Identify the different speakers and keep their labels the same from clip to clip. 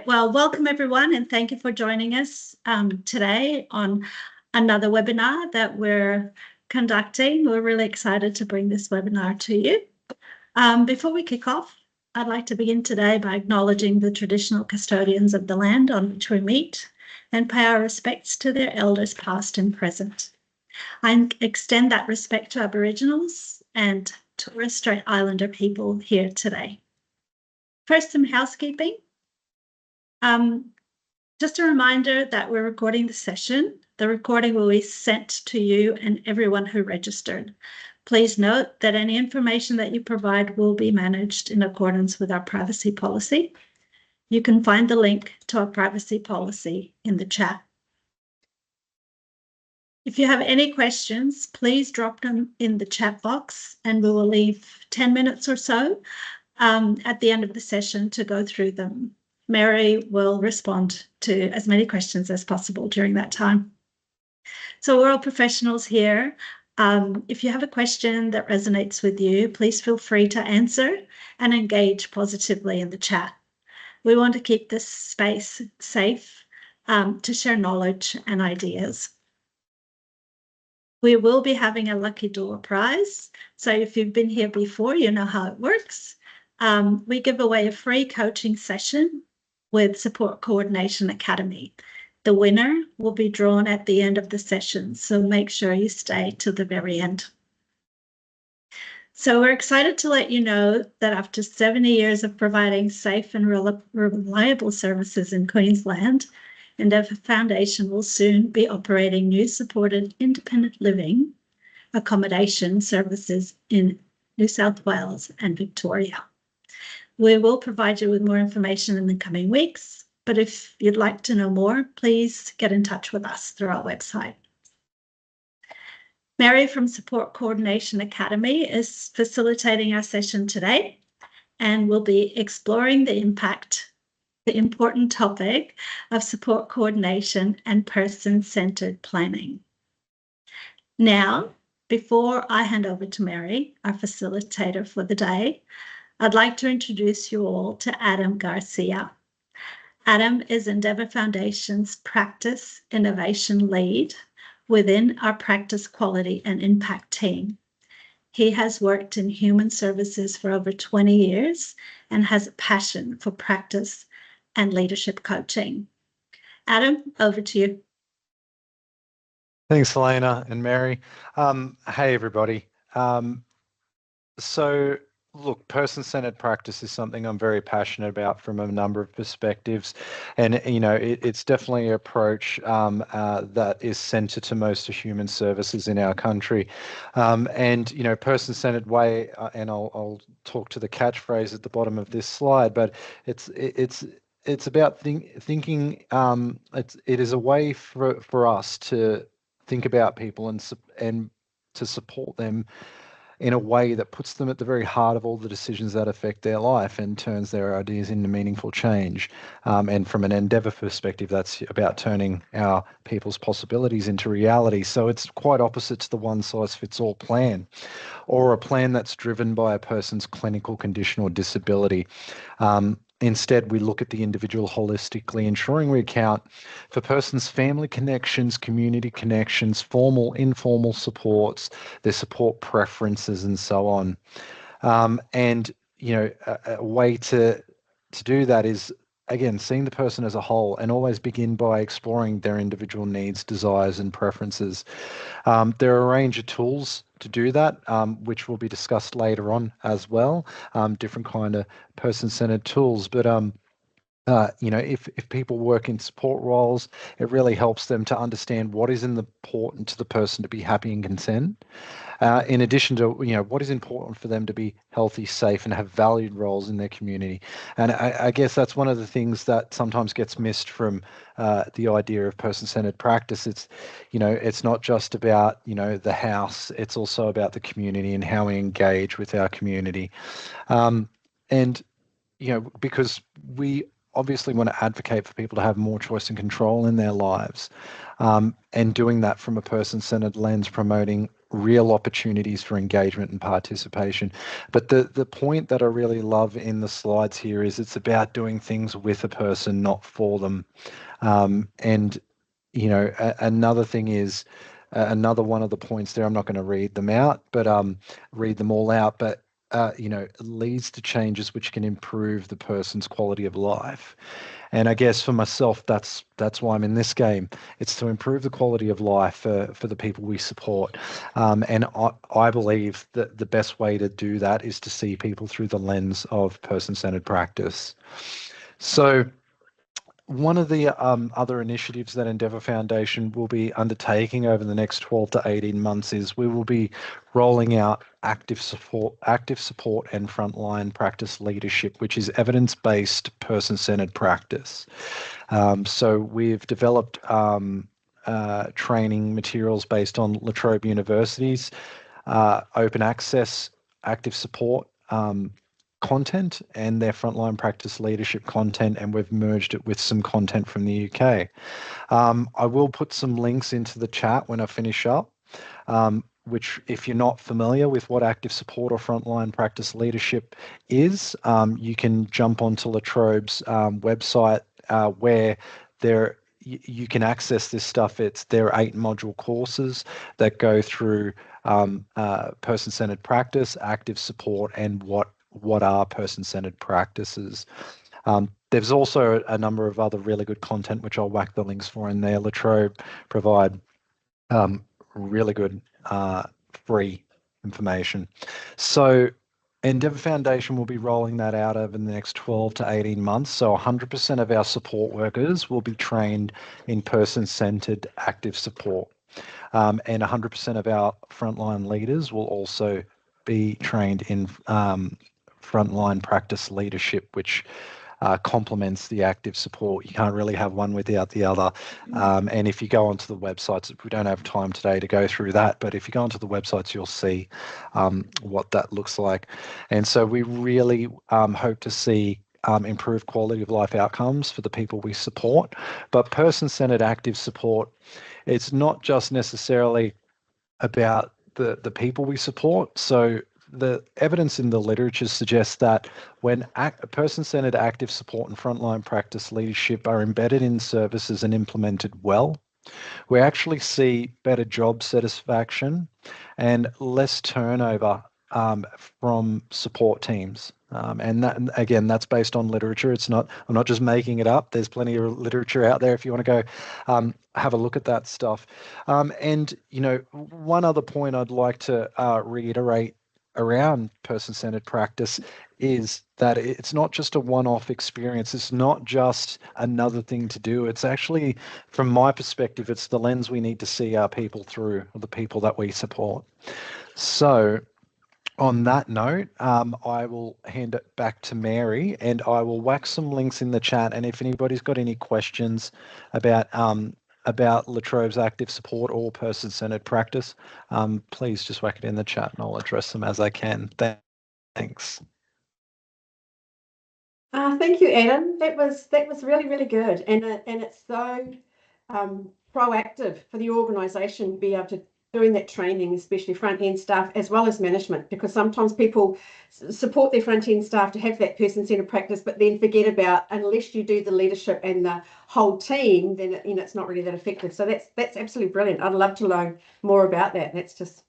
Speaker 1: Well, welcome everyone, and thank you for joining us today on another webinar that we're conducting. We're really excited to bring this webinar to you. Before we kick off, I'd like to begin today by acknowledging the traditional custodians of the land on which we meet and pay our respects to their elders past and present. I extend that respect to Aboriginals and Torres Strait Islander people here today. First, some housekeeping. Just a reminder that we're recording the session. The recording will be sent to you and everyone who registered. Please note that any information that you provide will be managed in accordance with our privacy policy. You can find the link to our privacy policy in the chat. If you have any questions, please drop them in the chat box and we will leave 10 minutes or so at the end of the session to go through them. Mary will respond to as many questions as possible during that time. So we're all professionals here. If you have a question that resonates with you, please feel free to answer and engage positively in the chat. We want to keep this space safe to share knowledge and ideas. We will be having a lucky door prize. So if you've been here before, you know how it works. We give away a free coaching session with Support Coordination Academy. The winner will be drawn at the end of the session, so make sure you stay till the very end. So we're excited to let you know that after 70 years of providing safe and reliable services in Queensland, Endeavour Foundation will soon be operating new supported independent living accommodation services in New South Wales and Victoria. We will provide you with more information in the coming weeks, but if you'd like to know more, please get in touch with us through our website. Mary from Support Coordination Academy is facilitating our session today and will be exploring the important topic of support coordination and person-centered planning. Now, before I hand over to Mary, our facilitator for the day, I'd like to introduce you all to Adam Garcia. Adam is Endeavour Foundation's Practice Innovation Lead within our Practice Quality and Impact team. He has worked in human services for over 20 years and has a passion for practice and leadership coaching. Adam, over to you.
Speaker 2: Thanks, Helena and Mary. Hey, everybody. Look, person-centered practice is something I'm very passionate about from a number of perspectives. And, you know, it's definitely an approach that is centered to most of human services in our country. And, you know, person-centered way, and I'll talk to the catchphrase at the bottom of this slide, but it's about thinking, it is a way for us to think about people and to support them in a way that puts them at the very heart of all the decisions that affect their life and turns their ideas into meaningful change. And from an Endeavour perspective, that's about turning our people's possibilities into reality. So it's quite opposite to the one-size-fits-all plan, or a plan that's driven by a person's clinical condition or disability. Instead, we look at the individual holistically, ensuring we account for person's family connections, community connections, formal, informal supports, their support preferences, and so on. And, you know, a way to do that is, again, seeing the person as a whole and always begin by exploring their individual needs, desires, and preferences. There are a range of tools to do that, which will be discussed later on as well, different kind of person-centered tools. But you know, if people work in support roles, it really helps them to understand what is important to the person to be happy and content. In addition to, you know, what is important for them to be healthy, safe, and have valued roles in their community. And I guess that's one of the things that sometimes gets missed from the idea of person-centered practice. It's, you know, it's not just about, you know, the house, it's also about the community and how we engage with our community. And, you know, because we obviously want to advocate for people to have more choice and control in their lives, and doing that from a person-centered lens, promoting real opportunities for engagement and participation. But the point that I really love in the slides here is it's about doing things with a person, not for them. And another thing is, another one of the points there, I'm not going to read them out, but read them all out, but it leads to changes which can improve the person's quality of life. And I guess for myself, that's why I'm in this game. It's to improve the quality of life for the people we support. And I believe that the best way to do that is to see people through the lens of person-centered practice. So one of the other initiatives that Endeavour Foundation will be undertaking over the next 12 to 18 months is we will be rolling out active support and frontline practice leadership, which is evidence-based person-centered practice. So we've developed training materials based on La Trobe University's open access active support content and their frontline practice leadership content, and we've merged it with some content from the UK. I will put some links into the chat when I finish up, which, if you're not familiar with what active support or frontline practice leadership is, you can jump onto La Trobe's website where you can access this stuff. There are 8 module courses that go through person-centered practice, active support, and what are person-centered practices. There's also a number of other really good content, which I'll whack the links for in there. La Trobe provide really good free information. So Endeavour Foundation will be rolling that out over the next 12 to 18 months. So 100% of our support workers will be trained in person-centered active support. And 100% of our frontline leaders will also be trained in frontline practice leadership, which complements the active support. You can't really have one without the other. And if you go onto the websites, we don't have time today to go through that, but if you go onto the websites, you'll see what that looks like. And so we really hope to see improved quality of life outcomes for the people we support. But person-centered active support, it's not just necessarily about the people we support. So the evidence in the literature suggests that when person-centered active support and frontline practice leadership are embedded in services and implemented well, we actually see better job satisfaction and less turnover from support teams. And that, again, that's based on literature. I'm not just making it up. There's plenty of literature out there if you want to go have a look at that stuff. And, one other point I'd like to reiterate around person-centered practice is that it's not just a one-off experience. It's not just another thing to do. It's actually, from my perspective, it's the lens we need to see our people through, or the people that we support. So on that note, I will hand it back to Mary, and I will whack some links in the chat. And if anybody's got any questions about La Trobe's active support or person-centered practice, please just whack it in the chat and I'll address them as I can. Thanks.
Speaker 3: Thank you, Adam. That was really, really good, and it's so proactive for the organisation to be able to doing that training, especially front end staff as well as management, because sometimes people support their front end staff to have that person-centered practice, but then forget about, unless you do the leadership and the whole team, then it's not really that effective. So that's absolutely brilliant. I'd love to learn more about that. That's just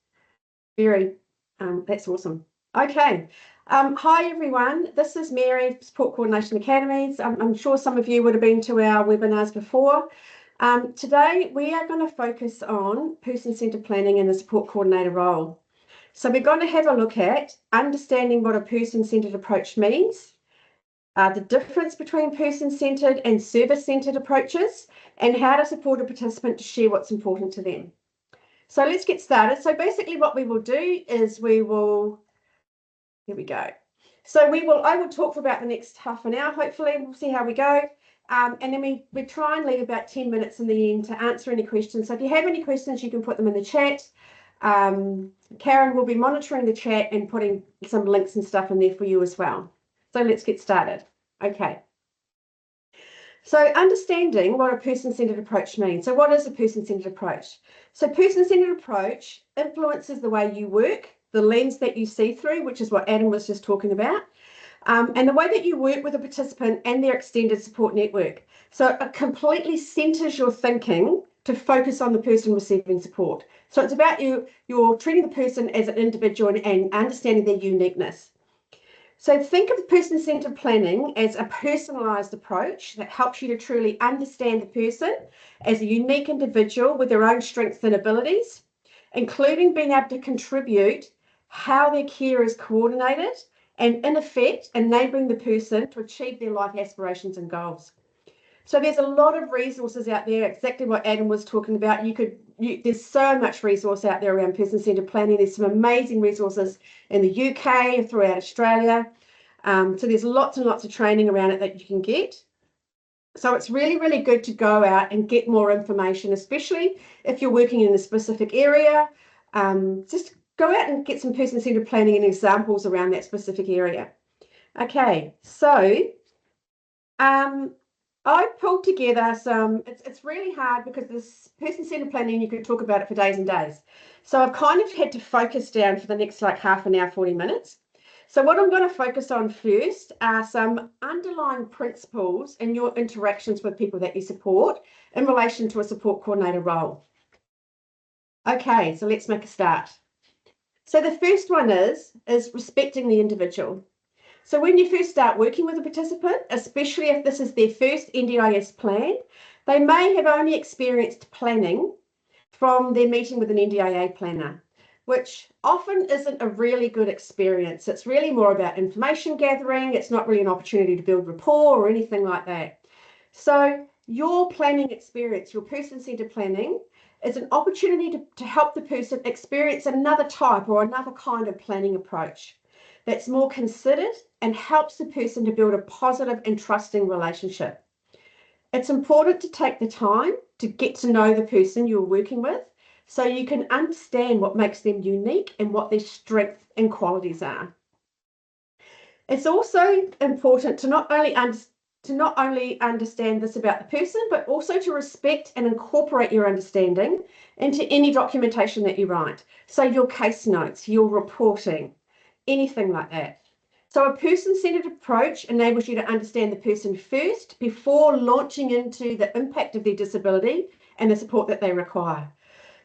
Speaker 3: very that's awesome. Okay. Hi everyone, this is Mary, Support Coordination Academies. I'm sure some of you would have been to our webinars before. Today we are going to focus on person-centered planning and the support coordinator role. So we're going to have a look at understanding what a person-centered approach means, the difference between person-centered and service-centered approaches, and how to support a participant to share what's important to them. So let's get started. So basically what we will do is here we go. So I will talk for about the next half an hour, hopefully. We'll see how we go. And then we try and leave about 10 minutes in the end to answer any questions. So if you have any questions, you can put them in the chat. Karen will be monitoring the chat and putting some links and stuff in there for you as well. So let's get started. Okay. So understanding what a person-centered approach means. So what is a person-centered approach? So person-centered approach influences the way you work, the lens that you see through, which is what Adam was just talking about, and the way that you work with a participant and their extended support network. So it completely centers your thinking to focus on the person receiving support. So it's about you're treating the person as an individual and understanding their uniqueness. So think of person-centered planning as a personalized approach that helps you to truly understand the person as a unique individual with their own strengths and abilities, including being able to contribute how their care is coordinated and, in effect, enabling the person to achieve their life aspirations and goals. So there's a lot of resources out there, exactly what Adam was talking about. There's so much resource out there around person-centered planning. There's some amazing resources in the UK, throughout Australia. So there's lots and lots of training around it that you can get. So it's really, really good to go out and get more information, especially if you're working in a specific area. Just go out and get some person-centered planning and examples around that specific area. Okay, so I pulled together it's really hard because this person-centered planning, you could talk about it for days and days. So I've kind of had to focus down for the next like half an hour, 40 minutes. So what I'm going to focus on first are some underlying principles in your interactions with people that you support in relation to a support coordinator role. Okay, so let's make a start. So the first one is respecting the individual. So when you first start working with a participant, especially if this is their first NDIS plan, they may have only experienced planning from their meeting with an NDIA planner, which often isn't a really good experience. It's really more about information gathering. It's not really an opportunity to build rapport or anything like that. So your planning experience, your person-centered planning, is an opportunity to help the person experience another type or another kind of planning approach that's more considered and helps the person to build a positive and trusting relationship. It's important to take the time to get to know the person you're working with so you can understand what makes them unique and what their strengths and qualities are. It's also important to not only understand this about the person, but also to respect and incorporate your understanding into any documentation that you write. So your case notes, your reporting, anything like that. So a person-centered approach enables you to understand the person first before launching into the impact of their disability and the support that they require.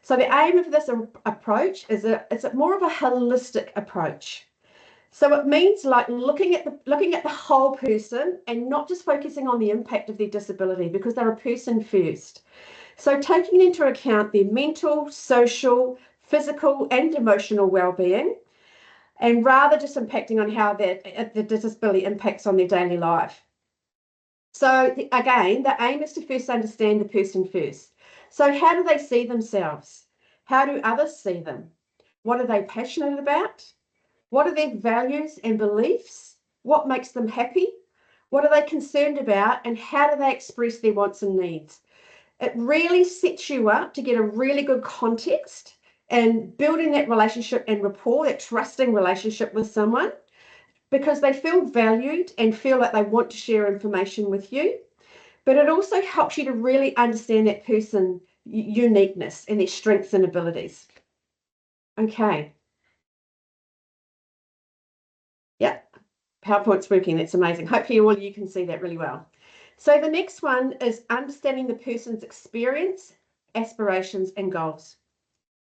Speaker 3: So the aim of this approach is more of a holistic approach. So it means like looking at the whole person and not just focusing on the impact of their disability, because they're a person first. So taking into account their mental, social, physical, and emotional well-being, and rather just impacting on how the disability impacts on their daily life. So again, the aim is to first understand the person first. So how do they see themselves? How do others see them? What are they passionate about? What are their values and beliefs? What makes them happy? What are they concerned about? And how do they express their wants and needs? It really sets you up to get a really good context and building that relationship and rapport, that trusting relationship with someone, because they feel valued and feel like they want to share information with you. But it also helps you to really understand that person's uniqueness and their strengths and abilities. Okay. Yeah, PowerPoint's working. That's amazing. Hopefully all you can see that really well. So the next one is understanding the person's experience, aspirations, and goals.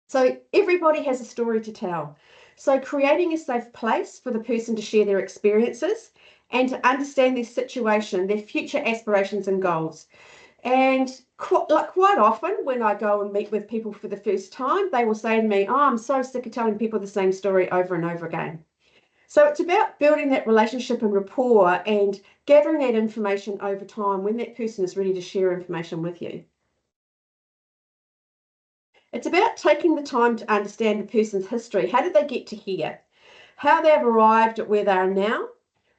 Speaker 3: So everybody has a story to tell. So creating a safe place for the person to share their experiences and to understand their situation, their future aspirations and goals. And quite often when I go and meet with people for the first time, they will say to me, "Oh, I'm so sick of telling people the same story over and over again." So it's about building that relationship and rapport and gathering that information over time when that person is ready to share information with you. It's about taking the time to understand the person's history. How did they get to here? How they've arrived at where they are now,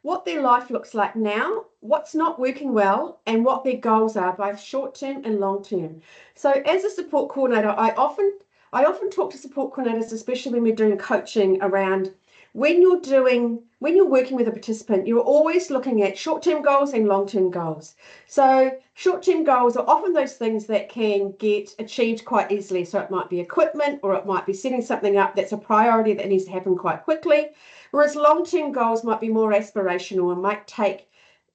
Speaker 3: what their life looks like now, what's not working well, and what their goals are, both short-term and long-term. So as a support coordinator, I often talk to support coordinators, especially when we're doing coaching around when you're working with a participant, you're always looking at short-term goals and long-term goals. So short-term goals are often those things that can get achieved quite easily. So it might be equipment, or it might be setting something up that's a priority that needs to happen quite quickly. Whereas long-term goals might be more aspirational and might take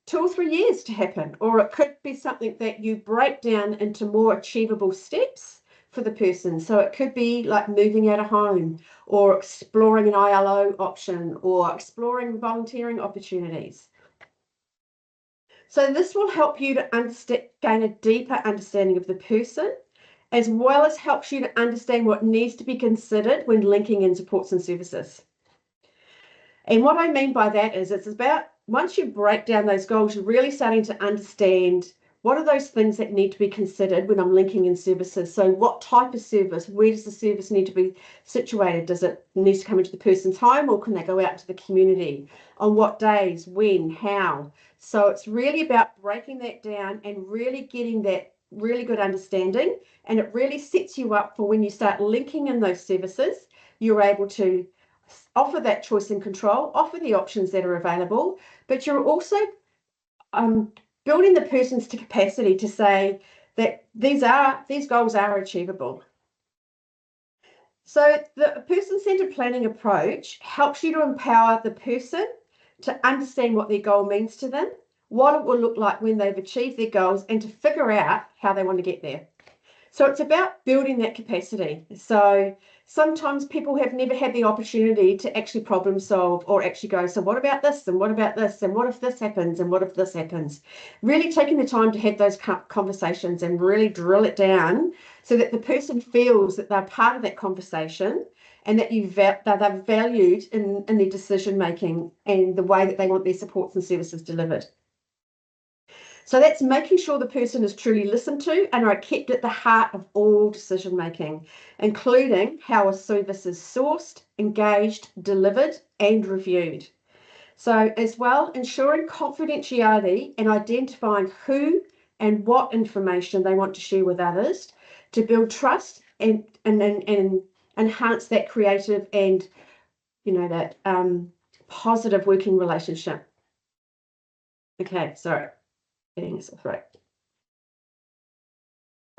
Speaker 3: 2 or 3 years to happen, or it could be something that you break down into more achievable steps for the person. So it could be like moving out of home, or exploring an ILO option, or exploring volunteering opportunities. So this will help you to gain a deeper understanding of the person, as well as helps you to understand what needs to be considered when linking in supports and services. And what I mean by that is, it's about, once you break down those goals, you're really starting to understand what are those things that need to be considered when I'm linking in services. So what type of service, where does the service need to be situated? Does it need to come into the person's home, or can they go out to the community? On what days, when, how? So it's really about breaking that down and really getting that really good understanding. And it really sets you up for when you start linking in those services, you're able to offer that choice and control, offer the options that are available, but you're also building the person's capacity to say that these goals are achievable. So the person-centered planning approach helps you to empower the person to understand what their goal means to them, what it will look like when they've achieved their goals, and to figure out how they want to get there. So it's about building that capacity. So sometimes people have never had the opportunity to actually problem solve, or actually go, so what about this, and what about this, and what if this happens, and what if this happens? Really taking the time to have those conversations and really drill it down so that the person feels that they're part of that conversation, and that they're valued in their decision making and the way that they want their supports and services delivered. So that's making sure the person is truly listened to and are kept at the heart of all decision making, including how a service is sourced, engaged, delivered, and reviewed. So as well, ensuring confidentiality and identifying who and what information they want to share with others to build trust and enhance that creative and, that positive working relationship. Okay, sorry. Getting this off right.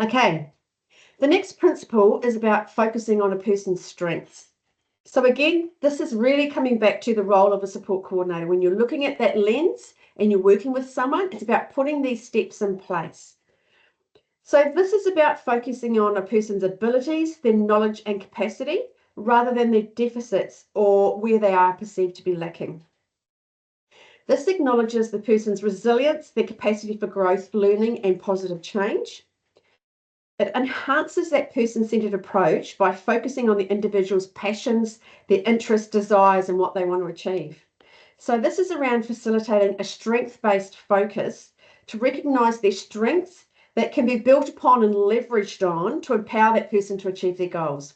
Speaker 3: Okay, the next principle is about focusing on a person's strengths. So again, this is really coming back to the role of a support coordinator. When you're looking at that lens and you're working with someone, it's about putting these steps in place. So this is about focusing on a person's abilities, their knowledge and capacity, rather than their deficits or where they are perceived to be lacking. This acknowledges the person's resilience, their capacity for growth, learning, and positive change. It enhances that person-centered approach by focusing on the individual's passions, their interests, desires, and what they want to achieve. So this is around facilitating a strength-based focus to recognise their strengths that can be built upon and leveraged on to empower that person to achieve their goals.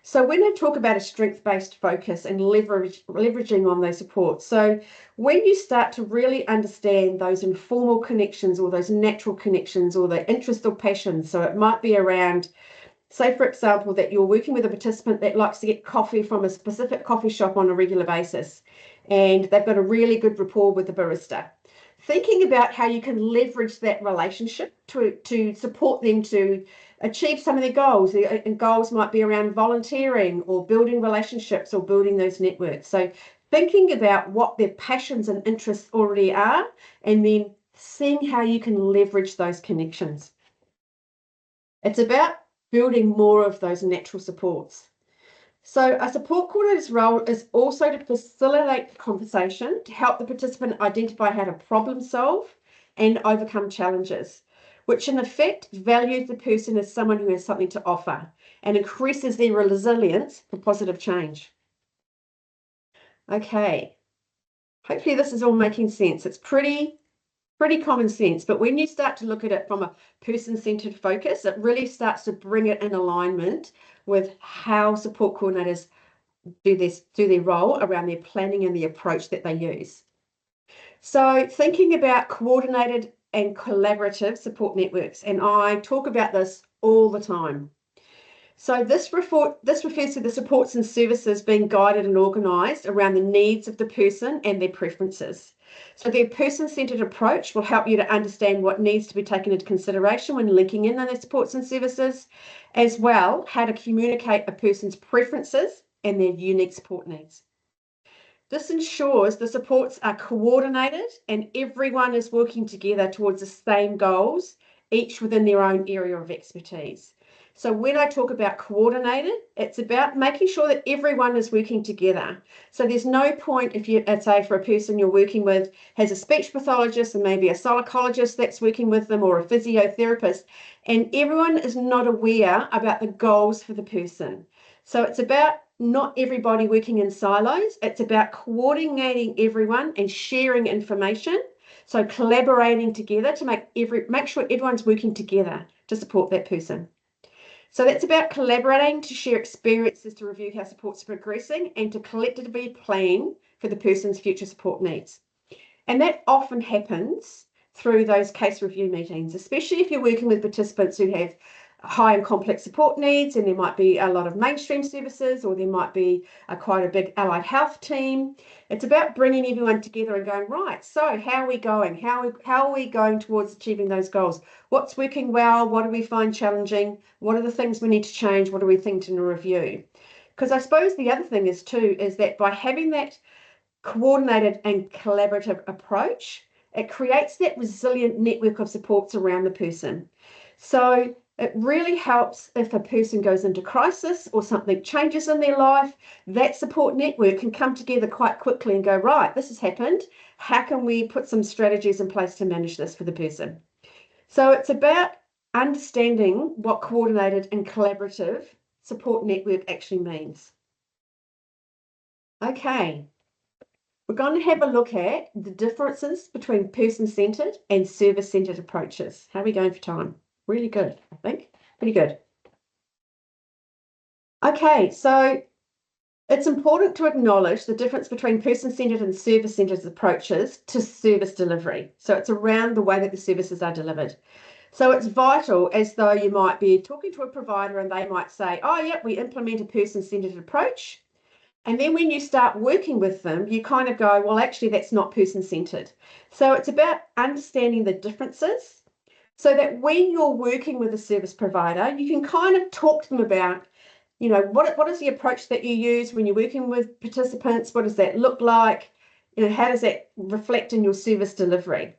Speaker 3: So when I talk about a strength-based focus and leveraging on those supports, so when you start to really understand those informal connections or those natural connections or the interest or passion, so it might be around, say for example, that you're working with a participant that likes to get coffee from a specific coffee shop on a regular basis, and they've got a really good rapport with the barista. Thinking about how you can leverage that relationship to support them to achieve some of their goals. And goals might be around volunteering or building relationships or building those networks. So thinking about what their passions and interests already are, and then seeing how you can leverage those connections. It's about building more of those natural supports. So a support coordinator's role is also to facilitate the conversation, to help the participant identify how to problem solve and overcome challenges, which in effect values the person as someone who has something to offer and increases their resilience for positive change. Okay, hopefully this is all making sense. It's pretty common sense, but when you start to look at it from a person-centered focus, it really starts to bring it in alignment with how support coordinators do their role around their planning and the approach that they use. So thinking about coordinated and collaborative support networks, and I talk about this all the time. So this refers to the supports and services being guided and organised around the needs of the person and their preferences. So the person-centred approach will help you to understand what needs to be taken into consideration when linking in on their supports and services, as well how to communicate a person's preferences and their unique support needs. This ensures the supports are coordinated and everyone is working together towards the same goals, each within their own area of expertise. So when I talk about coordinated, it's about making sure that everyone is working together. So there's no point if you, say for a person you're working with has a speech pathologist and maybe a psychologist that's working with them or a physiotherapist, and everyone is not aware about the goals for the person. So it's about not everybody working in silos. It's about coordinating everyone and sharing information. So collaborating together to make sure everyone's working together to support that person. So that's about collaborating to share experiences, to review how support's progressing, and to collectively plan for the person's future support needs. And that often happens through those case review meetings, especially if you're working with participants who have high and complex support needs, and there might be a lot of mainstream services, or there might be quite a big allied health team. It's about bringing everyone together and going, right, so how are we going? How are we going towards achieving those goals? What's working well? What do we find challenging? What are the things we need to change? What are we thinking to review? Because I suppose the other thing is that by having that coordinated and collaborative approach, it creates that resilient network of supports around the person. So it really helps if a person goes into crisis or something changes in their life, that support network can come together quite quickly and go, right, this has happened. How can we put some strategies in place to manage this for the person? So it's about understanding what coordinated and collaborative support network actually means. Okay. We're going to have a look at the differences between person-centred and service-centred approaches. How are we going for time? Really good, I think. Pretty good. Okay, so it's important to acknowledge the difference between person-centred and service-centred approaches to service delivery. So it's around the way that the services are delivered. So it's vital, as though you might be talking to a provider and they might say, oh, yeah, we implement a person-centred approach. And then when you start working with them, you kind of go, well, actually, that's not person-centred. So it's about understanding the differences so that when you're working with a service provider, you can kind of talk to them about, you know, what is the approach that you use when you're working with participants? What does that look like? You know, how does that reflect in your service delivery?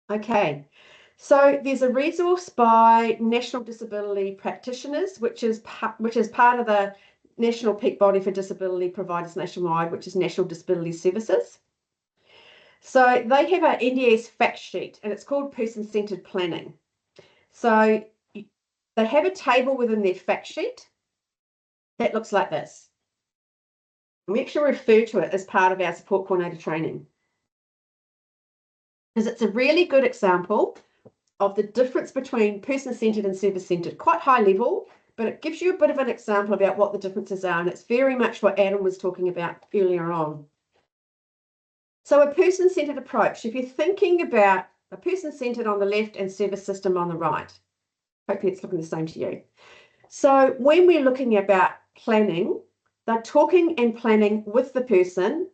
Speaker 3: Okay. So there's a resource by National Disability Practitioners, which is part of the National Peak Body for Disability Providers Nationwide, which is National Disability Services. So they have an NDIS fact sheet, and it's called Person-Centred Planning. So they have a table within their fact sheet that looks like this. We actually refer to it as part of our support coordinator training, because it's a really good example of the difference between person-centred and service-centred, quite high level, but it gives you a bit of an example about what the differences are, and it's very much what Adam was talking about earlier on. So a person-centred approach, if you're thinking about a person-centred on the left and service system on the right, hopefully it's looking the same to you. So when we're looking about planning, they're talking and planning with the person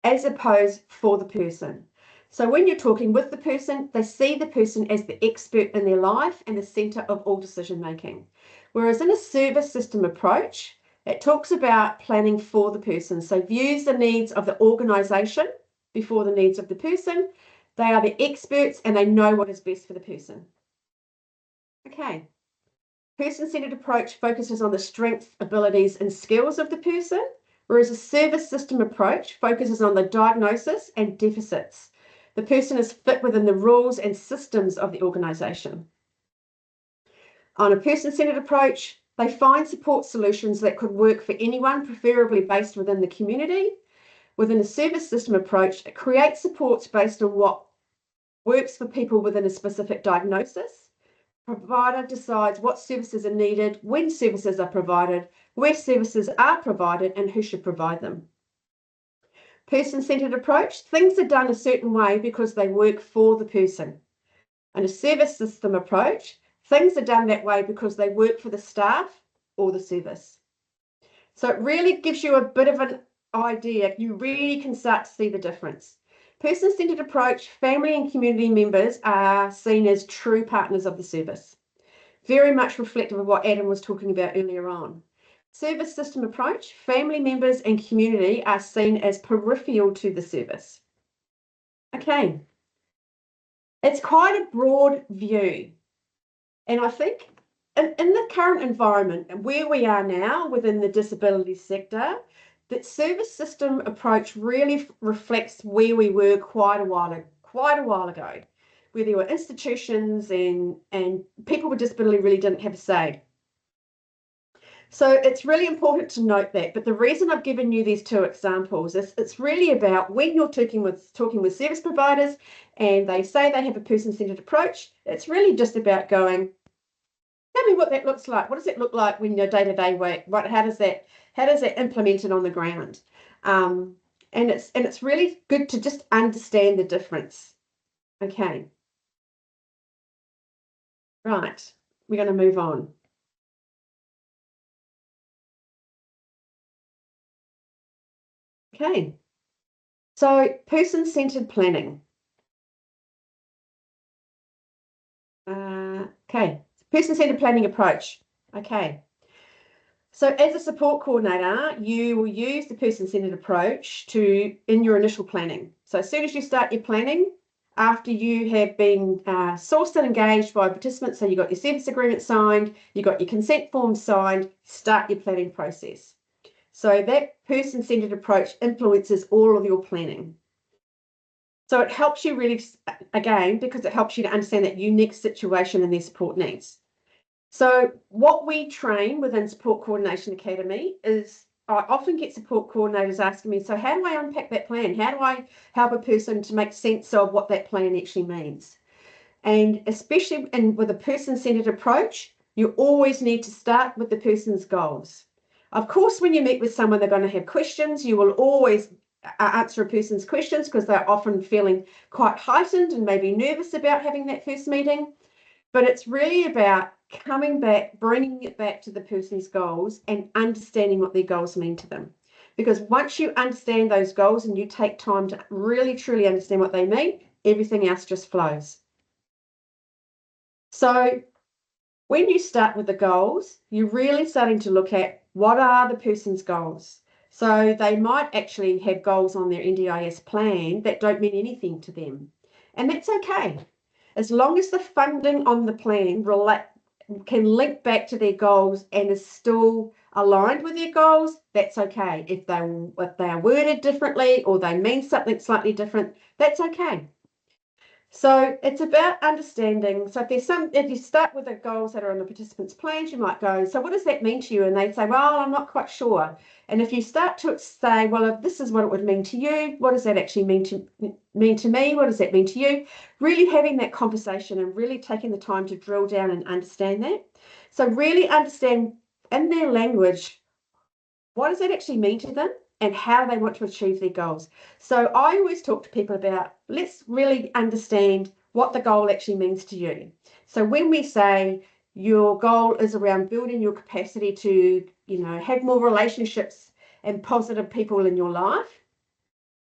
Speaker 3: as opposed for the person. So when you're talking with the person, they see the person as the expert in their life and the centre of all decision making. Whereas in a service system approach, it talks about planning for the person. So views the needs of the organisation before the needs of the person. They are the experts and they know what is best for the person. Okay. Person-centred approach focuses on the strengths, abilities and skills of the person, whereas a service system approach focuses on the diagnosis and deficits. The person is fit within the rules and systems of the organisation. On a person-centred approach, they find support solutions that could work for anyone, preferably based within the community. Within a service system approach, it creates supports based on what works for people within a specific diagnosis. Provider decides what services are needed, when services are provided, where services are provided, and who should provide them. Person-centred approach, things are done a certain way because they work for the person. And a service system approach, Things are done that way because they work for the staff or the service. So it really gives you a bit of an idea. You really can start to see the difference. Person-centered approach, family and community members are seen as true partners of the service. Very much reflective of what Adam was talking about earlier on. Service system approach, family members and community are seen as peripheral to the service. Okay, it's quite a broad view. And I think in the current environment and where we are now within the disability sector, that service system approach really reflects where we were quite a while ago, where there were institutions and people with disability really didn't have a say. So it's really important to note that. But the reason I've given you these two examples is it's really about when you're talking with service providers and they say they have a person-centered approach, it's really just about going, tell me what that looks like. What does it look like when your day-to-day work? How does that implement it on the ground? And it's really good to just understand the difference. Okay. Right. We're going to move on. Okay. So person-centered planning. Okay. Person-centered planning approach. Okay. So as a support coordinator, you will use the person-centered approach in your initial planning. So as soon as you start your planning, after you have been sourced and engaged by participants, so you got your service agreement signed, you got your consent form signed, start your planning process. So that person-centered approach influences all of your planning. So it helps you really, again, because it helps you to understand that unique situation and their support needs. So what we train within Support Coordination Academy is I often get support coordinators asking me, so how do I unpack that plan? How do I help a person to make sense of what that plan actually means? And especially with a person-centered approach, you always need to start with the person's goals. Of course, when you meet with someone, they're going to have questions. You will always answer a person's questions because they're often feeling quite heightened and maybe nervous about having that first meeting. But it's really about coming back, bringing it back to the person's goals and understanding what their goals mean to them. Because once you understand those goals and you take time to really, truly understand what they mean, everything else just flows. So when you start with the goals, you're really starting to look at what are the person's goals. So they might actually have goals on their NDIS plan that don't mean anything to them. And that's okay. As long as the funding on the plan can link back to their goals and is still aligned with their goals, that's okay. If they are worded differently or they mean something slightly different, that's okay. So it's about understanding. So if you start with the goals that are on the participants' plans, you might go, so what does that mean to you? And they'd say, well, I'm not quite sure. And if you start to say, well, if this is what it would mean to you, what does that actually mean to me? What does that mean to you? Really having that conversation and really taking the time to drill down and understand that. So really understand in their language, what does that actually mean to them? And how they want to achieve their goals. So I always talk to people about, let's really understand what the goal actually means to you. So when we say your goal is around building your capacity to, have more relationships and positive people in your life,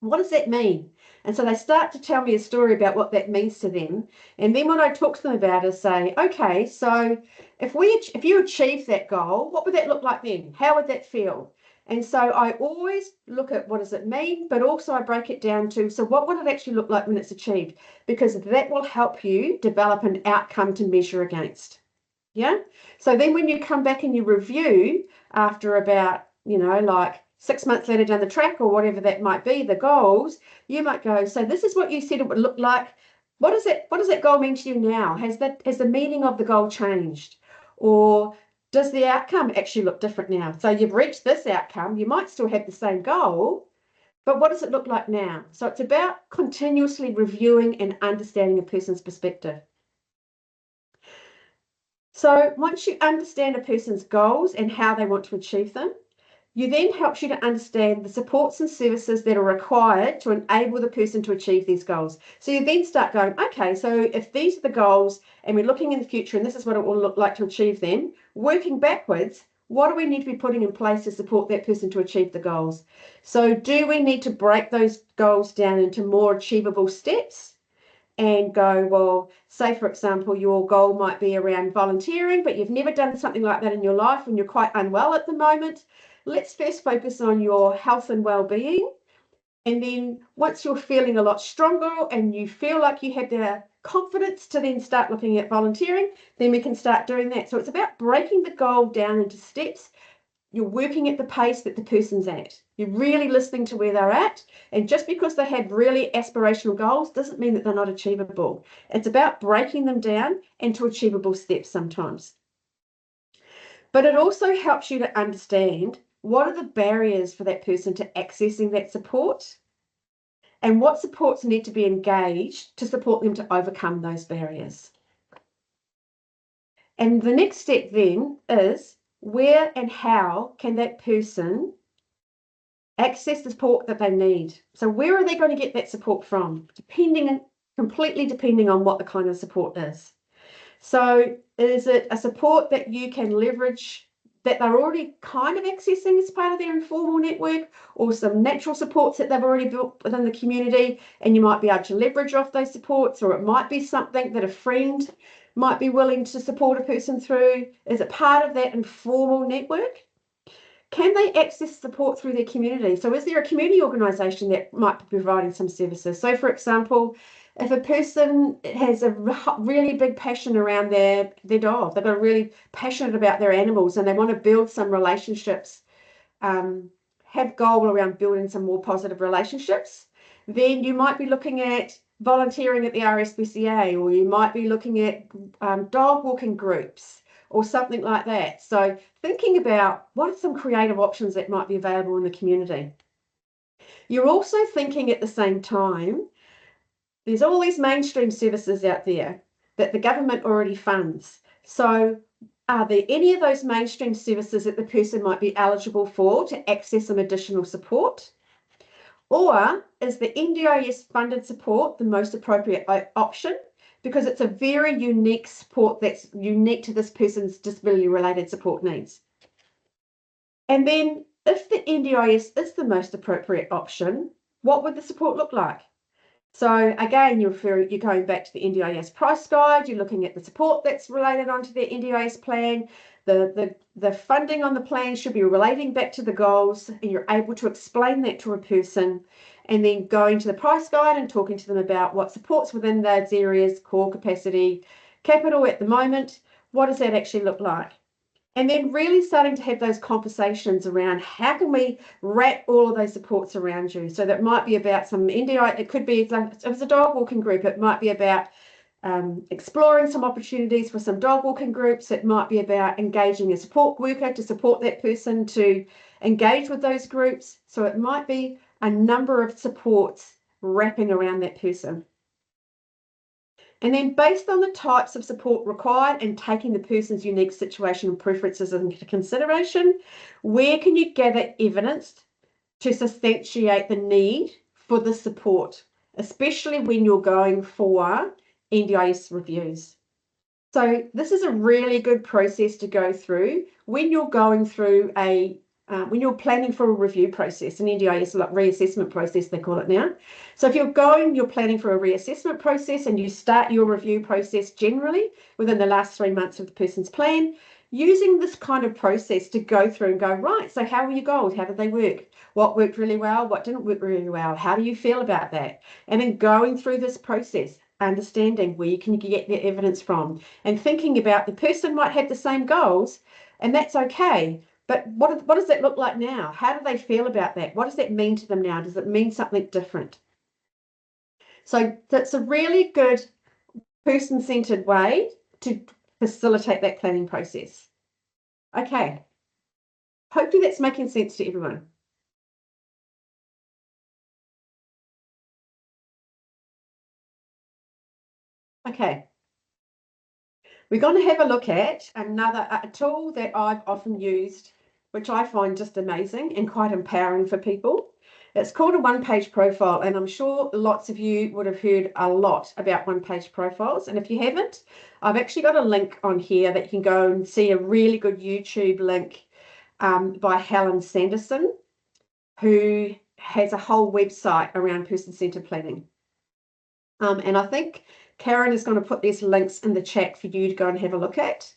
Speaker 3: what does that mean? And so they start to tell me a story about what that means to them. And then what I talk to them about is say, okay, so if you achieve that goal, what would that look like then? How would that feel? And so I always look at what does it mean, but also I break it down to, so what would it actually look like when it's achieved? Because that will help you develop an outcome to measure against. Yeah. So then when you come back and you review after about, like 6 months later down the track or whatever that might be, the goals, you might go, so this is what you said it would look like. What does that goal mean to you now? Has the meaning of the goal changed? Or does the outcome actually look different now? So you've reached this outcome, you might still have the same goal, but what does it look like now? So it's about continuously reviewing and understanding a person's perspective. So once you understand a person's goals and how they want to achieve them, You then helps you to understand the supports and services that are required to enable the person to achieve these goals. So you then start going, okay, so if these are the goals and we're looking in the future and this is what it will look like to achieve them, working backwards, what do we need to be putting in place to support that person to achieve the goals? So do we need to break those goals down into more achievable steps and go, well, say, for example, your goal might be around volunteering, but you've never done something like that in your life and you're quite unwell at the moment. Let's first focus on your health and well-being. And then once you're feeling a lot stronger and you feel like you have the confidence to then start looking at volunteering, then we can start doing that. So it's about breaking the goal down into steps. You're working at the pace that the person's at. You're really listening to where they're at. And just because they have really aspirational goals doesn't mean that they're not achievable. It's about breaking them down into achievable steps sometimes. But it also helps you to understand what are the barriers for that person to accessing that support and what supports need to be engaged to support them to overcome those barriers. And the next step then is where and how can that person access the support that they need? So where are they going to get that support from? Completely depending on what the kind of support is. So is it a support that you can leverage that they're already kind of accessing as part of their informal network, or some natural supports that they've already built within the community and you might be able to leverage off those supports, or it might be something that a friend might be willing to support a person through? Is it part of that informal network? Can they access support through their community? So is there a community organisation that might be providing some services? So for example, if a person has a really big passion around their dog, they've got really passionate about their animals and they want to build some relationships, have goal around building some more positive relationships, then you might be looking at volunteering at the RSPCA, or you might be looking at dog walking groups or something like that. So thinking about what are some creative options that might be available in the community. You're also thinking at the same time, there's all these mainstream services out there that the government already funds. So are there any of those mainstream services that the person might be eligible for to access some additional support? Or is the NDIS funded support the most appropriate option? Because it's a very unique support that's unique to this person's disability-related support needs. And then if the NDIS is the most appropriate option, what would the support look like? So again, you're going back to the NDIS price guide, you're looking at the support that's related onto the NDIS plan. The funding on the plan should be relating back to the goals, and you're able to explain that to a person, and then going to the price guide and talking to them about what supports within those areas, core capacity, capital at the moment, what does that actually look like? And then really starting to have those conversations around how can we wrap all of those supports around you. So that might be about some NDI, it could be like if it's a dog walking group, it might be about exploring some opportunities for some dog walking groups. It might be about engaging a support worker to support that person to engage with those groups. So it might be a number of supports wrapping around that person. And then based on the types of support required and taking the person's unique situation and preferences into consideration, where can you gather evidence to substantiate the need for the support, especially when you're going for NDIS reviews? So this is a really good process to go through when you're going through when you're planning for a review process, an NDIS reassessment process, they call it now. So if you're planning for a reassessment process and you start your review process generally within the last 3 months of the person's plan, using this kind of process to go through and go, right, so how were your goals? How did they work? What worked really well? What didn't work really well? How do you feel about that? And then going through this process, understanding where you can get the evidence from, and thinking about the person might have the same goals, and that's okay. But what does that look like now? How do they feel about that? What does that mean to them now? Does it mean something different? So that's a really good person-centered way to facilitate that planning process. Okay. Hopefully that's making sense to everyone. Okay. We're going to have a look at another tool that I've often used which I find just amazing and quite empowering for people. It's called a one-page profile, and I'm sure lots of you would have heard a lot about one-page profiles. And if you haven't, I've actually got a link on here that you can go and see a really good YouTube link by Helen Sanderson, who has a whole website around person-centered planning. And I think Karen is going to put these links in the chat for you to go and have a look at.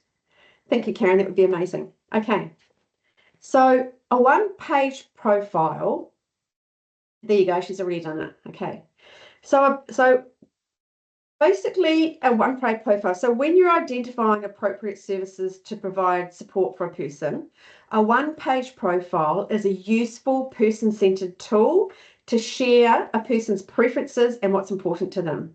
Speaker 3: Thank you, Karen. That would be amazing. Okay. So a one-page profile. There you go. She's already done it. Okay. So basically a one-page profile. So when you're identifying appropriate services to provide support for a person, a one-page profile is a useful person-centered tool to share a person's preferences and what's important to them.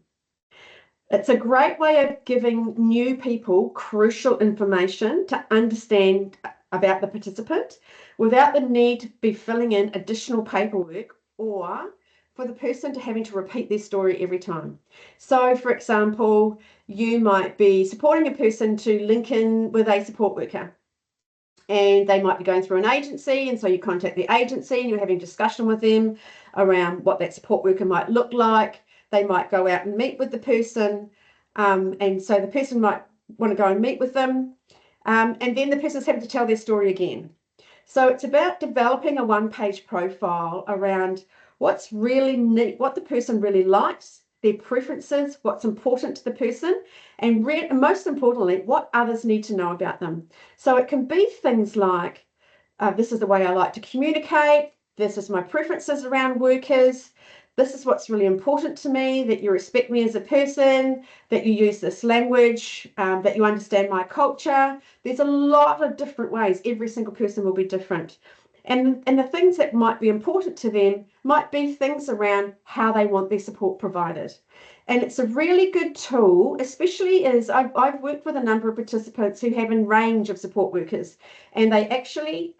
Speaker 3: It's a great way of giving new people crucial information to understand about the participant without the need to be filling in additional paperwork or for the person to having to repeat their story every time. So, for example, you might be supporting a person to link in with a support worker, and they might be going through an agency, and so you contact the agency and you're having discussion with them around what that support worker might look like. They might go out and meet with the person, and so the person might want to go and meet with them, and then the person's having to tell their story again. So it's about developing a one-page profile around what's really neat, what the person really likes, their preferences, what's important to the person, and most importantly, what others need to know about them. So it can be things like, this is the way I like to communicate, this is my preferences around workers, this is what's really important to me, that you respect me as a person, that you use this language, that you understand my culture. There's a lot of different ways. Every single person will be different. And the things that might be important to them might be things around how they want their support provided. And it's a really good tool, especially as I've worked with a number of participants who have a range of support workers, and they actually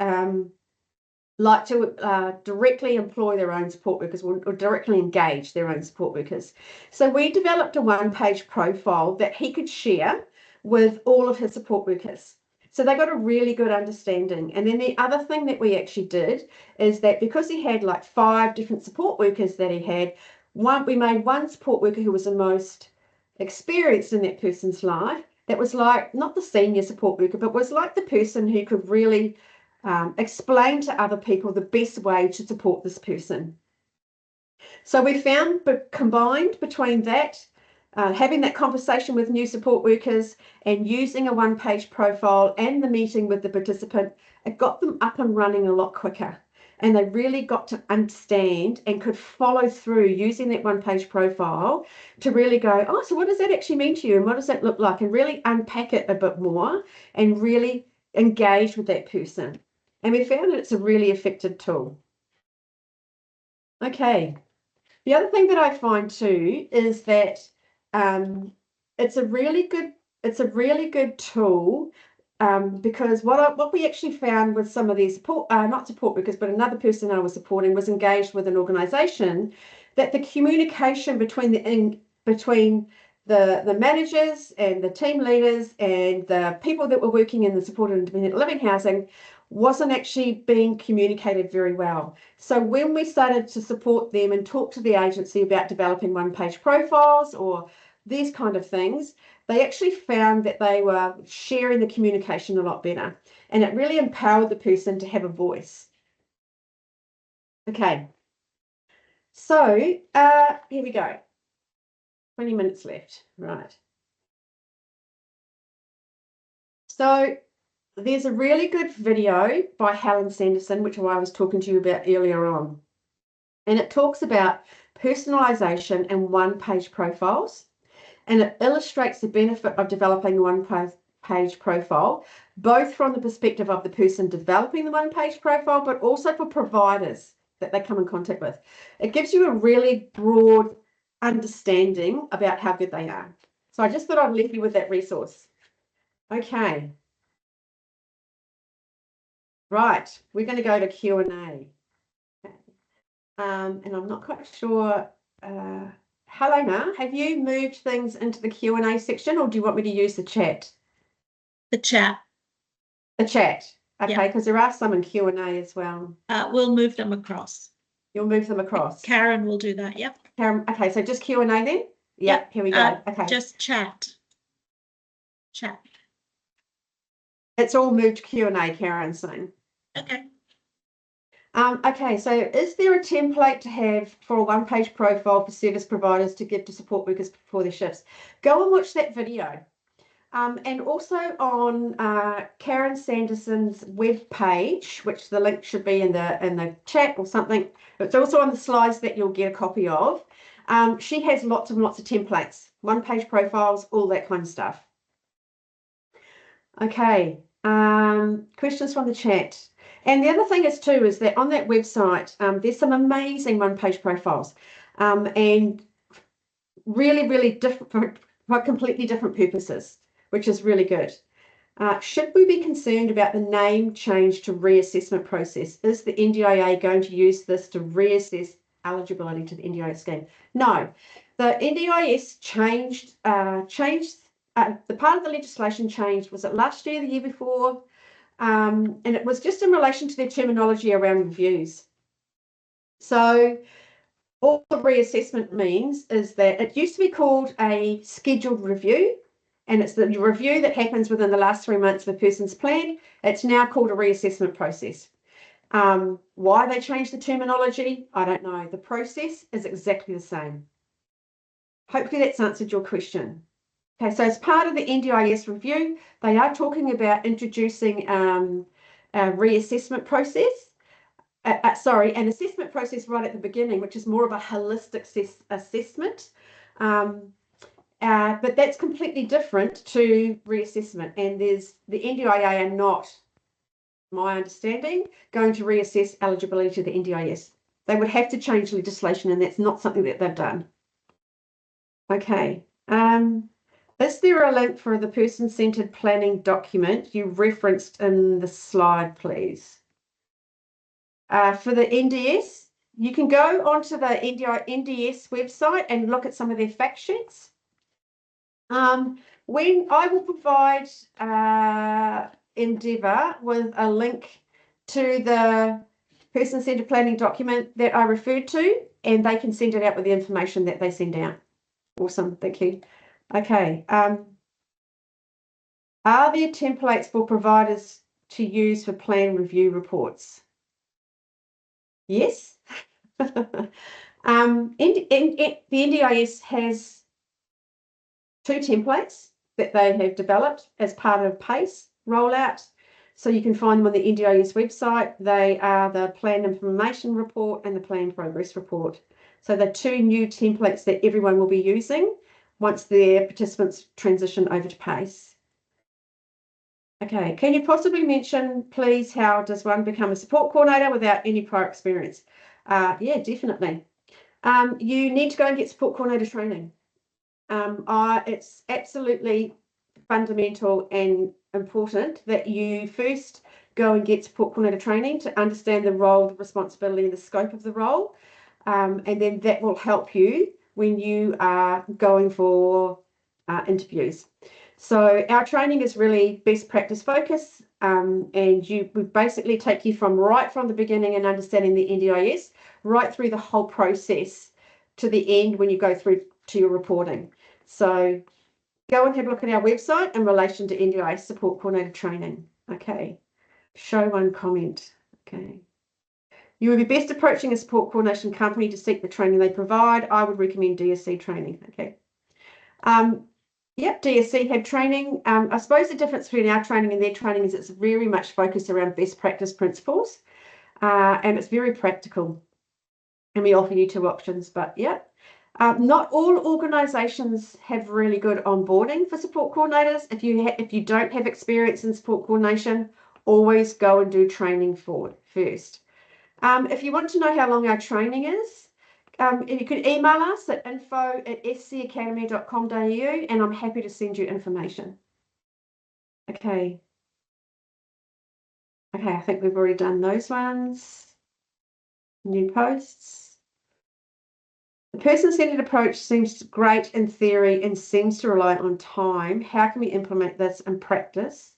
Speaker 3: like to directly employ their own support workers or directly engage their own support workers. So we developed a one-page profile that he could share with all of his support workers. So they got a really good understanding. And then the other thing that we actually did is that because he had like 5 different support workers that he had, we made one support worker who was the most experienced in that person's life. That was like, not the senior support worker, but was like the person who could really explain to other people the best way to support this person. So we found, but combined between that, having that conversation with new support workers and using a one-page profile and the meeting with the participant, it got them up and running a lot quicker. And they really got to understand and could follow through using that one-page profile to really go, oh, so what does that actually mean to you? And what does that look like? And really unpack it a bit more and really engage with that person. And we found that it's a really effective tool. Okay. The other thing that I find too is that it's a really good tool because what we actually found with some of these not support workers, but another person I was supporting was engaged with an organisation, that the communication between the managers and the team leaders and the people that were working in the supported independent living housing wasn't actually being communicated very well. So when we started to support them and talk to the agency about developing one-page profiles or these kind of things, they actually found that they were sharing the communication a lot better, and it really empowered the person to have a voice. Okay, so here we go. 20 minutes left, right. So there's a really good video by Helen Sanderson, which I was talking to you about earlier on. And it talks about personalisation and one-page profiles. And it illustrates the benefit of developing a one-page profile, both from the perspective of the person developing the one-page profile, but also for providers that they come in contact with. It gives you a really broad understanding about how good they are. So I just thought I'd leave you with that resource. Okay. Right, we're going to go to Q&A. Okay. And I'm not quite sure. Helena, have you moved things into the Q&A section, or do you want me to use the chat?
Speaker 1: The chat.
Speaker 3: The chat. Okay, because there are some in Q&A as well.
Speaker 1: We'll move them across.
Speaker 3: You'll move them across.
Speaker 1: Karen will do that. Yep.
Speaker 3: Karen, okay, so just Q&A then? Yep, here we go. Okay.
Speaker 1: Just chat. Chat.
Speaker 3: It's all moved to Q&A, Karen's saying.
Speaker 1: Okay.
Speaker 3: Okay, so is there a template to have for a one-page profile for service providers to give to support workers before their shifts? Go and watch that video. And also on Karen Sanderson's web page, which the link should be in the chat or something. It's also on the slides that you'll get a copy of. She has lots and lots of templates, one-page profiles, all that kind of stuff. Okay, questions from the chat. And the other thing is too, is that on that website, there's some amazing one-page profiles and really, really different, for completely different purposes, which is really good. Should we be concerned about the name change to reassessment process? Is the NDIA going to use this to reassess eligibility to the NDIS scheme? No, the NDIS changed, the part of the legislation changed, was it last year, the year before? And it was just in relation to their terminology around reviews. So all the reassessment means is that it used to be called a scheduled review, and it's the review that happens within the last 3 months of a person's plan. It's now called a reassessment process. Why they changed the terminology, I don't know. The process is exactly the same. Hopefully that's answered your question. Okay, so as part of the NDIS review, they are talking about introducing a reassessment process. An assessment process right at the beginning, which is more of a holistic assessment. But that's completely different to reassessment. And the NDIA are not, my understanding, going to reassess eligibility to the NDIS. They would have to change legislation, and that's not something that they've done. Okay. Is there a link for the person-centered planning document you referenced in the slide, please? For the NDS, you can go onto the NDS website and look at some of their fact sheets. When I will provide Endeavour with a link to the person-centered planning document that I referred to, and they can send it out with the information that they send out. Awesome, thank you. Okay. Are there templates for providers to use for plan review reports? Yes. The NDIS has 2 templates that they have developed as part of PACE rollout. So you can find them on the NDIS website. They are the Plan Information Report and the Plan Progress Report. So they're 2 new templates that everyone will be using once their participants transition over to PACE. Okay, can you possibly mention, please, how does one become a support coordinator without any prior experience? Yeah, definitely. You need to go and get support coordinator training. It's absolutely fundamental and important that you first go and get support coordinator training to understand the role, the responsibility, and the scope of the role. And then that will help you when you are going for interviews. So our training is really best practice focus, and we basically take you right from the beginning and understanding the NDIS right through the whole process to the end when you go through to your reporting. So go and have a look at our website in relation to NDIS support coordinator training. Okay, show one comment. Okay. You would be best approaching a support coordination company to seek the training they provide. I would recommend DSC training. Okay. Yep, DSC have training. I suppose the difference between our training and their training is it's very much focused around best practice principles, and it's very practical. And we offer you 2 options, but yeah. Not all organisations have really good onboarding for support coordinators. If you don't have experience in support coordination, always go and do training first. If you want to know how long our training is, you can email us at info@scacademy.com.au, and I'm happy to send you information. Okay. Okay, I think we've already done those ones. New posts. The person-centered approach seems great in theory and seems to rely on time. How can we implement this in practice?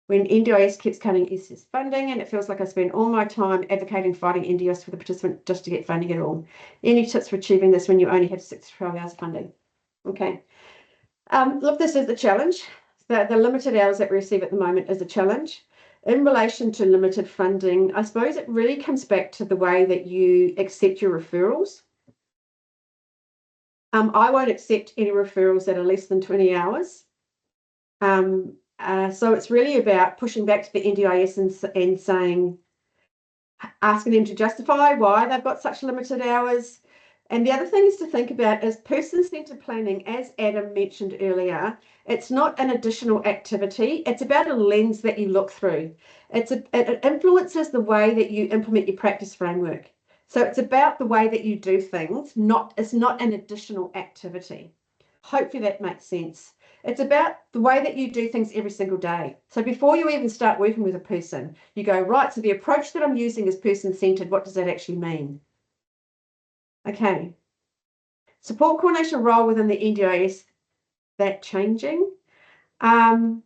Speaker 3: when NDIS keeps cutting SS funding, and it feels like I spend all my time advocating fighting NDIS for the participant just to get funding at all. Any tips for achieving this when you only have 6 to 12 hours of funding? Okay. Look, this is the challenge. The limited hours that we receive at the moment is a challenge. In relation to limited funding, I suppose it really comes back to the way that you accept your referrals. I won't accept any referrals that are less than 20 hours. So it's really about pushing back to the NDIS and saying, asking them to justify why they've got such limited hours. And the other thing is to think about is person-centered planning, as Adam mentioned earlier, it's not an additional activity. It's about a lens that you look through. It influences the way that you implement your practice framework. So it's about the way that you do things, it's not an additional activity. Hopefully that makes sense. It's about the way that you do things every single day. So before you even start working with a person, you go, right, so the approach that I'm using is person-centered. What does that actually mean? Okay. Support coordination role within the NDIS, that changing. I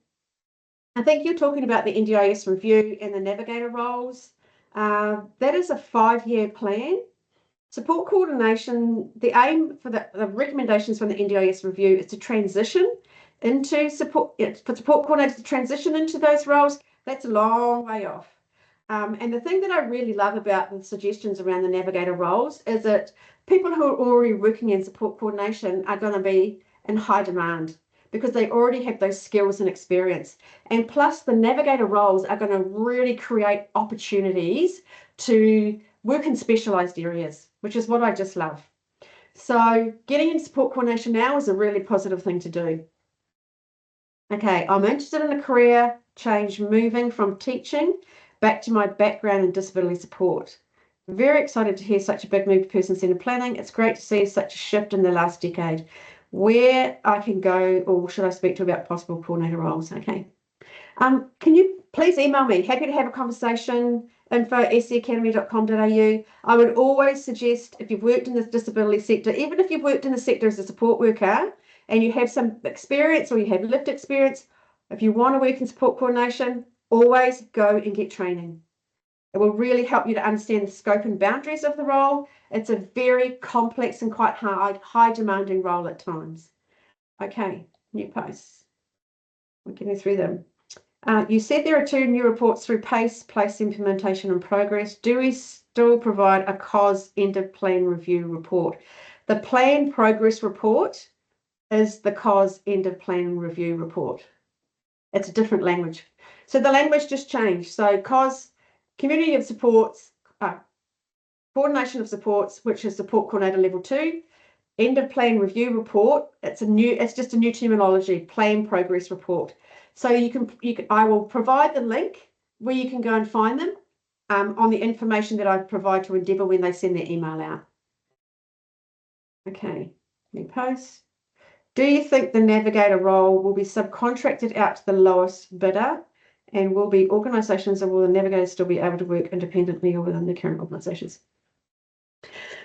Speaker 3: think you're talking about the NDIS review and the navigator roles. That is a 5-year plan. Support coordination, the aim for the recommendations from the NDIS review is to transition into support, for support coordinators to transition into those roles. That's a long way off. And the thing that I really love about the suggestions around the navigator roles is that people who are already working in support coordination are going to be in high demand because they already have those skills and experience. And plus the navigator roles are going to really create opportunities to work in specialised areas, which is what I just love. So getting into support coordination now is a really positive thing to do. Okay, I'm interested in a career change, moving from teaching back to my background in disability support. Very excited to hear such a big move to person-centered planning. It's great to see such a shift in the last decade. Where I can go, or should I speak to about possible coordinator roles? Okay. Can you please email me? Happy to have a conversation. info@seacademy.com.au. I would always suggest, if you've worked in the disability sector, even if you've worked in the sector as a support worker and you have some experience or you have lived experience, if you want to work in support coordination, always go and get training. It will really help you to understand the scope and boundaries of the role. It's a very complex and quite high demanding role at times. Okay, new posts. We're getting through them. You said there are 2 new reports through PACE, Place Implementation and Progress. Do we still provide a COS end of plan review report? The plan progress report is the COS end of plan review report. It's a different language. So the language just changed. So COS, Community of Supports, Coordination of Supports, which is Support Coordinator Level 2, End of Plan Review Report. It's just a new terminology, Plan Progress Report. So I will provide the link where you can go and find them on the information that I provide to Endeavour when they send their email out. Okay, new post. Do you think the navigator role will be subcontracted out to the lowest bidder, and will be organisations, or will the navigators still be able to work independently or within the current organisations?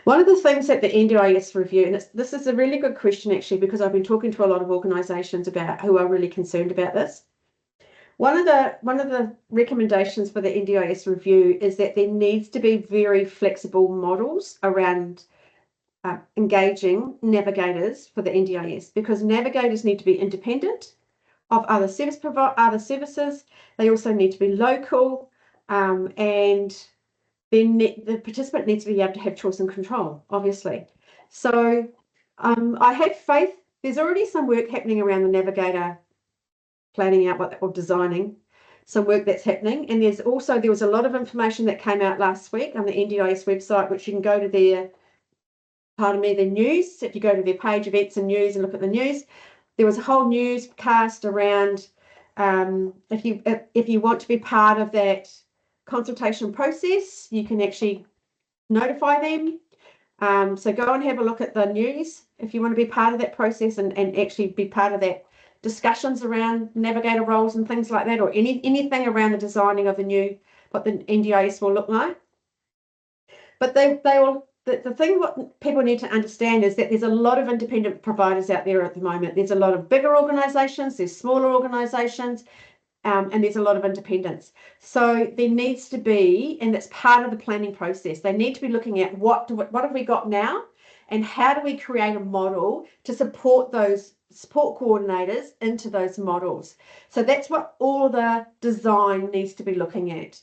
Speaker 3: One of the things that the NDIS review, and this is a really good question actually, because I've been talking to a lot of organisations about who are really concerned about this. One of the recommendations for the NDIS review is that there needs to be very flexible models around engaging navigators for the NDIS, because navigators need to be independent of other services. They also need to be local, and then the participant needs to be able to have choice and control, obviously. So I have faith. There's already some work happening around the navigator planning out or designing some work that's happening. And there was a lot of information that came out last week on the NDIS website, which you can go to their news. If you go to their page, events and news, and look at the news, there was a whole newscast around if you want to be part of that consultation process, you can actually notify them. So go and have a look at the news if you want to be part of that process and actually be part of that discussions around navigator roles and things like that, or anything around the designing of what the NDIS will look like. But the thing what people need to understand is that there's a lot of independent providers out there at the moment. There's a lot of bigger organisations, there's smaller organisations. and there's a lot of independence. So there needs to be, and that's part of the planning process, they need to be looking at what have we got now, and how do we create a model to support those support coordinators into those models. So that's what all the design needs to be looking at.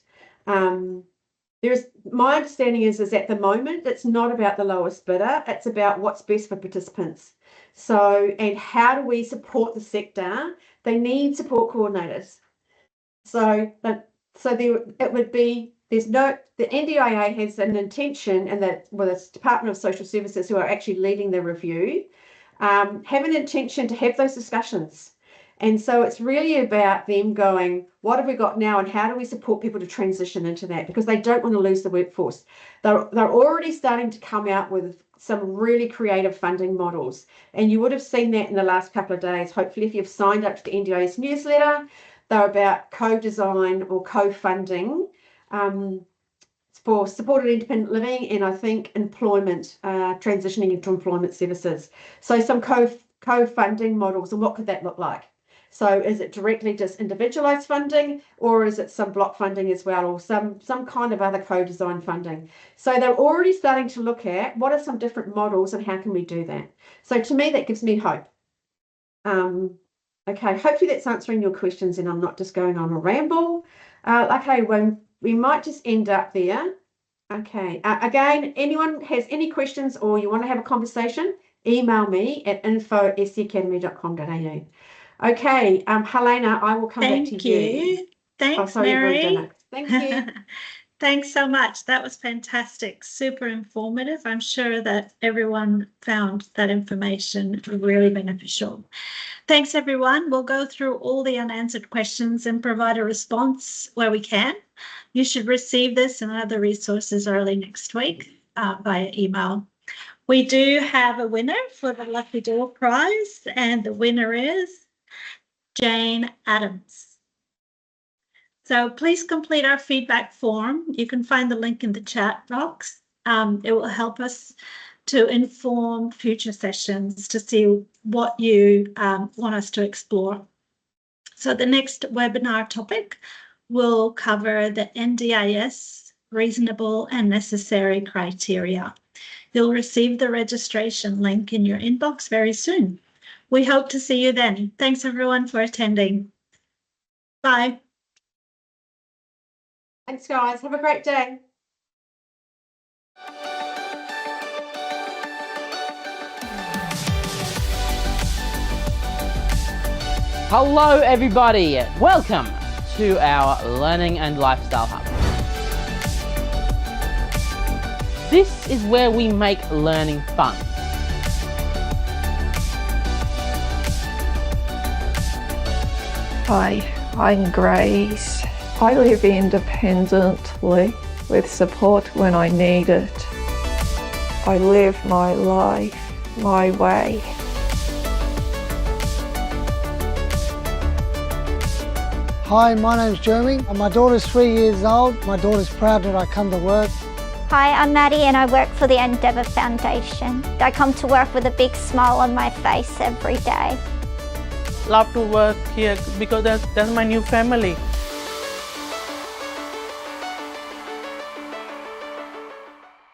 Speaker 3: My understanding is at the moment, it's not about the lowest bidder, it's about what's best for participants. So, and how do we support the sector? They need support coordinators. So it would be, the NDIA has an intention, and that with the Department of Social Services, who are actually leading the review, have an intention to have those discussions. And so it's really about them going, what have we got now, and how do we support people to transition into that? Because they don't want to lose the workforce. They're already starting to come out with some really creative funding models. And you would have seen that in the last couple of days. Hopefully, if you've signed up to the NDIS newsletter, they're about co-design or co-funding for supported independent living, and I think employment, transitioning into employment services. So some co-funding models, and what could that look like? So is it directly just individualised funding, or is it some block funding as well, or some kind of other co-design funding? So they're already starting to look at what are some different models and how can we do that? So to me, that gives me hope. Okay, hopefully that's answering your questions and I'm not just going on a ramble. Okay, well, we might just end up there. Okay, again, anyone has any questions or you want to have a conversation, email me at info@scacademy.com.au. Okay, Helena, I will come back to you.
Speaker 1: Thanks, Mary.
Speaker 3: Thank you.
Speaker 1: Thanks so much. That was fantastic. Super informative. I'm sure that everyone found that information really beneficial. Thanks, everyone. We'll go through all the unanswered questions and provide a response where we can. You should receive this and other resources early next week via email. We do have a winner for the Lucky Door Prize, and the winner is Jane Adams. So please complete our feedback form. You can find the link in the chat box. It will help us to inform future sessions to see what you want us to explore. So the next webinar topic will cover the NDIS reasonable and necessary criteria. You'll receive the registration link in your inbox very soon. We hope to see you then. Thanks everyone for attending. Bye.
Speaker 3: Thanks, guys. Have a great day.
Speaker 4: Hello everybody, welcome to our Learning and Lifestyle Hub. This is where we make learning fun.
Speaker 5: Hi, I'm Grace. I live independently with support when I need it. I live my life my way.
Speaker 6: Hi, my name's Jeremy. My daughter's 3 years old. My daughter's proud that I come to work.
Speaker 7: Hi, I'm Maddie and I work for the Endeavour Foundation. I come to work with a big smile on my face every day.
Speaker 8: Love to work here because that's my new family.